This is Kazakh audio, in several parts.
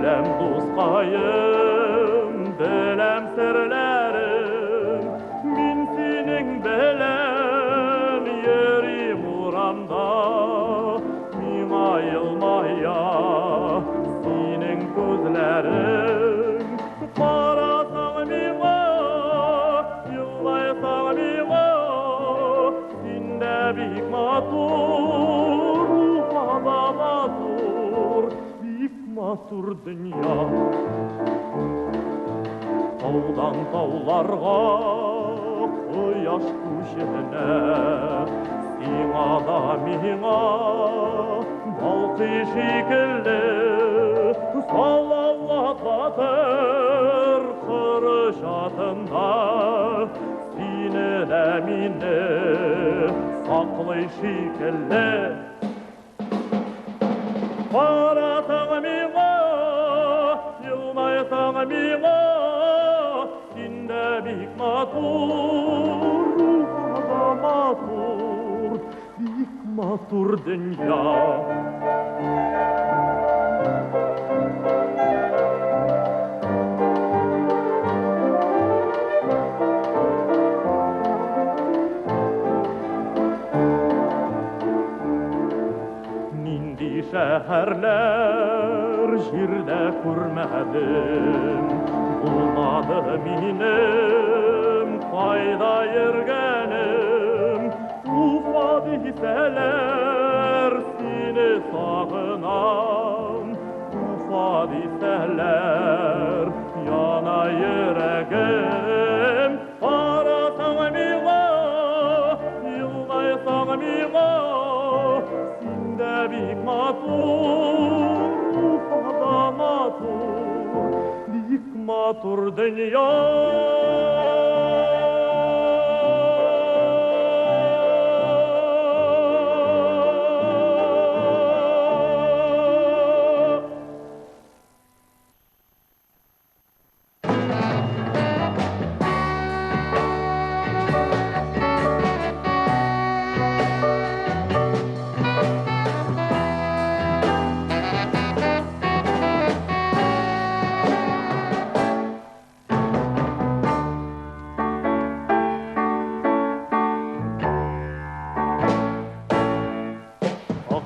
Білем досқайым, білем сірлерім, мен сенің білем ерім ұрамда, мен айылмая сенің көзлерің, қарасаң миға, жылайсаң миға, сен де бик матур, рухада матур, бик матур дүния. Таудан тауларға құяш көшіне, сиңа да миңа балқи шикілді, салауататыр қырышатында, сені де мені сақлай шикілді. Қарасаң миға, жылмайсаң миға, сен де бик матур, рухада матур, бик матур дүния. Şəhərlər жерdə көрмәдім, bulmadı minім қайда ергенім. Уфа дейсәләр, сені сағынам, Уфа дейсәләр, яна йөрәгім. Қарасаң миңа, жылайсаң миңа, бик матур, рухада матур, бик матур дүния.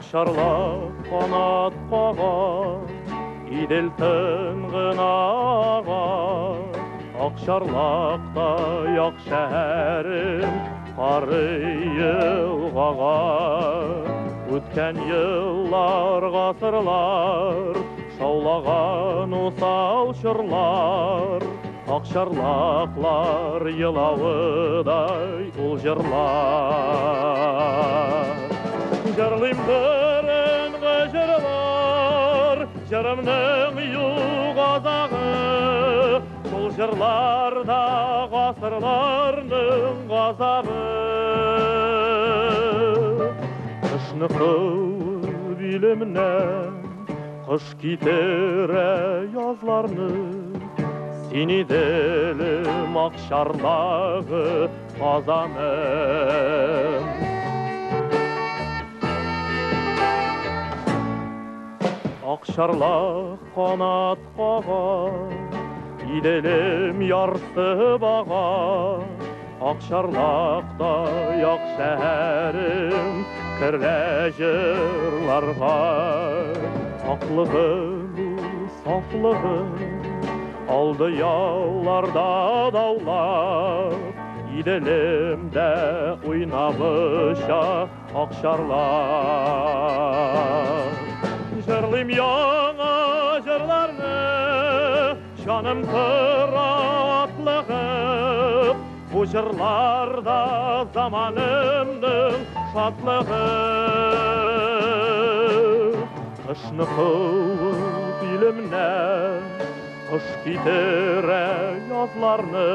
Шарлап қанат қаған, идел тынғынаған, Ақшарлақтай ақ шәрім қарыйылғаған. Өткен йыллар, ғасырлар, шаулаған осал шырлар, Ақшарлақлар йылауыдай ол жырлар. Жырлым бірінгі жырлар, жырымның юғазағы, сол жырларда ғасырларның ғазабы. Қышны қылып илімнен, қыш кетері язларны, сені делім Ақшарлағы қазаным. Ақшарлақ қанат қаған, иделім ярсы баған, Ақшарлақтай ақ шәрім кірлі жырларға. Ақлығым, сафлығым алды яуларда даулап, иделімді ойнамыша Ақшарлақ. Жырлым яңа жырларны, жаным қыратлығып, бұ жырларда заманымның шатлығы. Қышны қылып илімнен, қыш кетері язларны,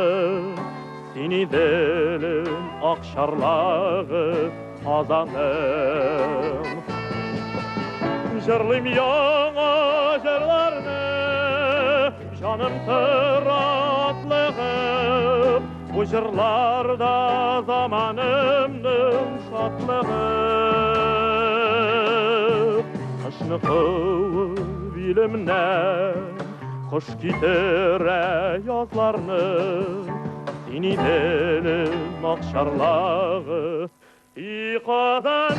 сені делім Ақшарлағы қазаным. Жырлым яңа жырларны, жаным қыратлығып, бұ жырларда заманымның шатлығы. Қышны Taşını kıvı bilimden Kuş gitere yazlarını Seni benim akşarlağı İkadan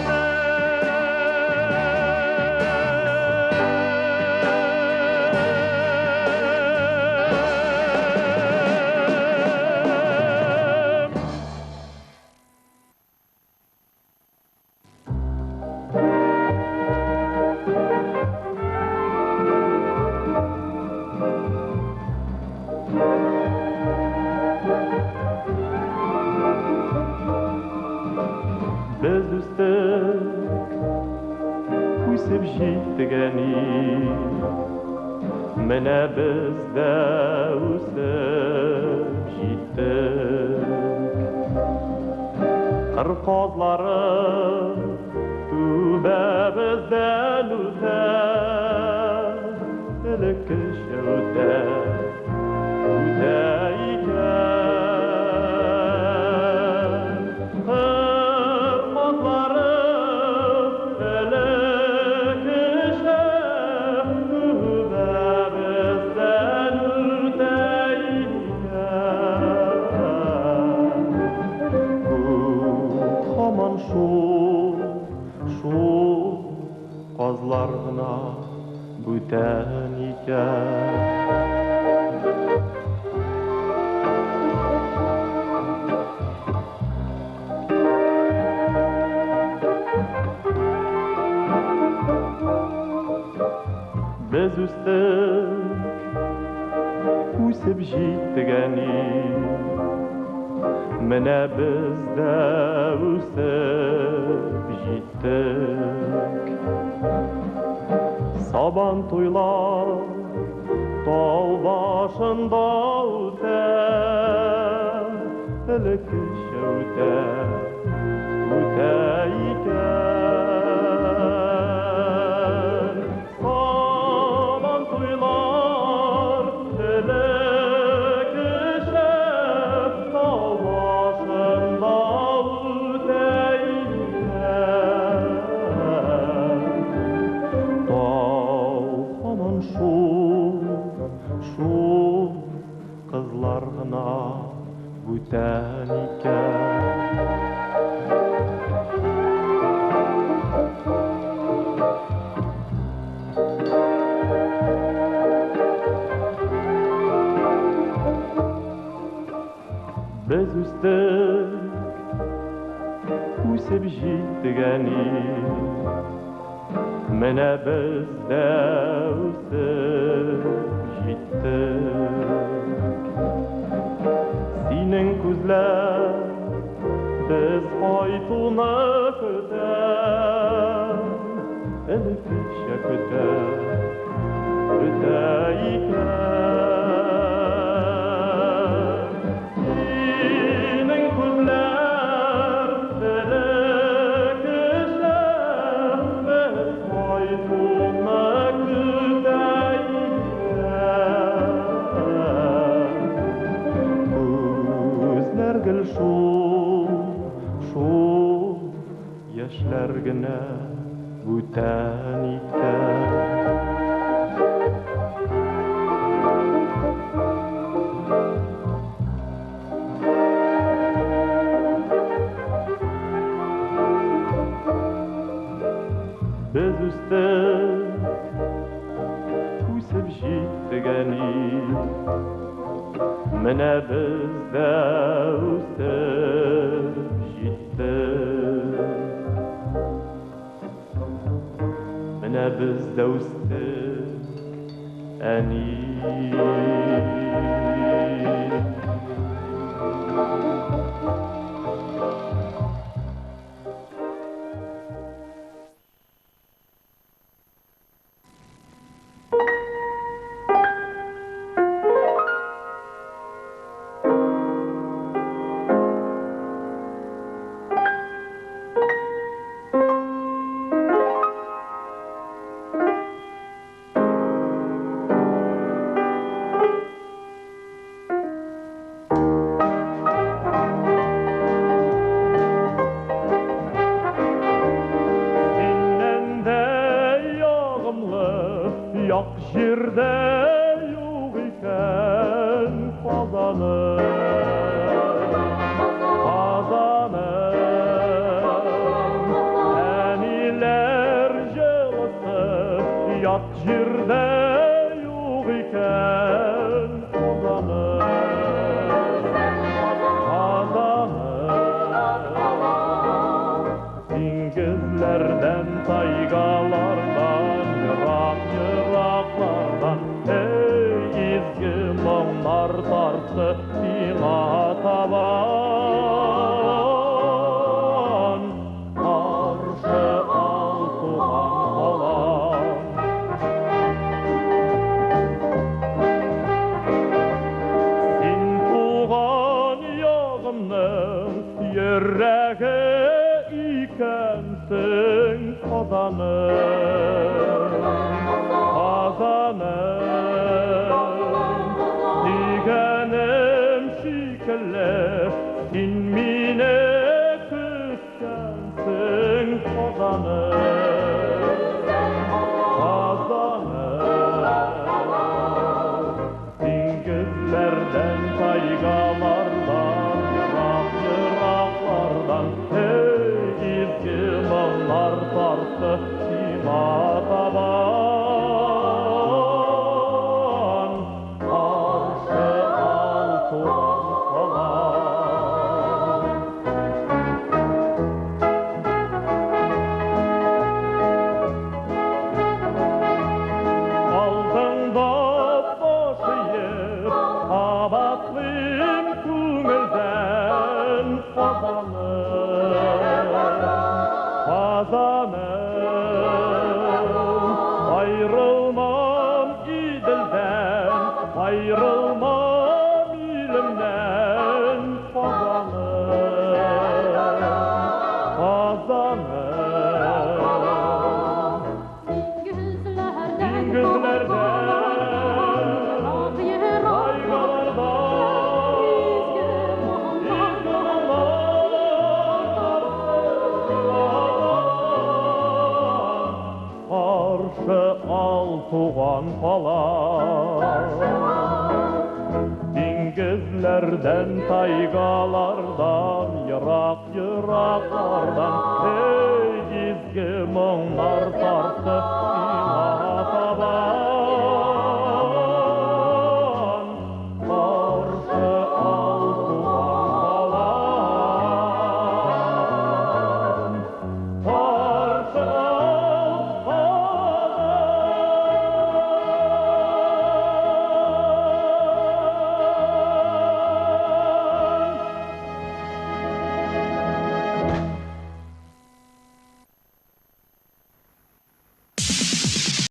Bez üstte Kuysib jitgani Mene bizde üsib jittik Kırkozları Tübe bizden üsib Elekiş öte Öte iken Kozlarına büten iken Bez üstek Kuysib jitgani Mene bizde üsib jittik Saban toylar Dağ başında öter Elekiş öter Öter iken Saban toylar Elekiş Dağ başında öter iken Şu kızlarına büten iken Bez üstek Kuysib jitgani Mene bizde üsib jittik Senin күзләр Biz qaytuna көтәр Elekiçe көтәр Öte iken Senin күзләр Elekiçe Biz qaytuna көтәр Gül şu yaşlar gına büten iken Bez üstek Kuysib jitgani Mene bizde üsib jittik Mene bizde üsib eni жолы yak жерде yok iken Kazanım Әнилер жылысы yak жерде yok iken Dingizlerden, taygalardan, yıraklardan Ey izgi moңlar tartı сиңа табан Каршы ал туған балам Син туған ягымның йөрәге икәнсең Казаным дигәнем шикелле Син мине көткәнсең Казаным Диңгезләрдән, тайгалардан, йыраклардан Моңлар тарты сиңа табан Каршы ал туған балам Алдыңда бош иеп Кабатлыйм күңелдән Kazanım ayrılmam idilden Ayrılmam ilimden Kazanım Dingizlerden Каршы ал туған балам Диңгезләрдән, тайгалардан, йыраклардан Эй изге моңлар тарты сиңа табан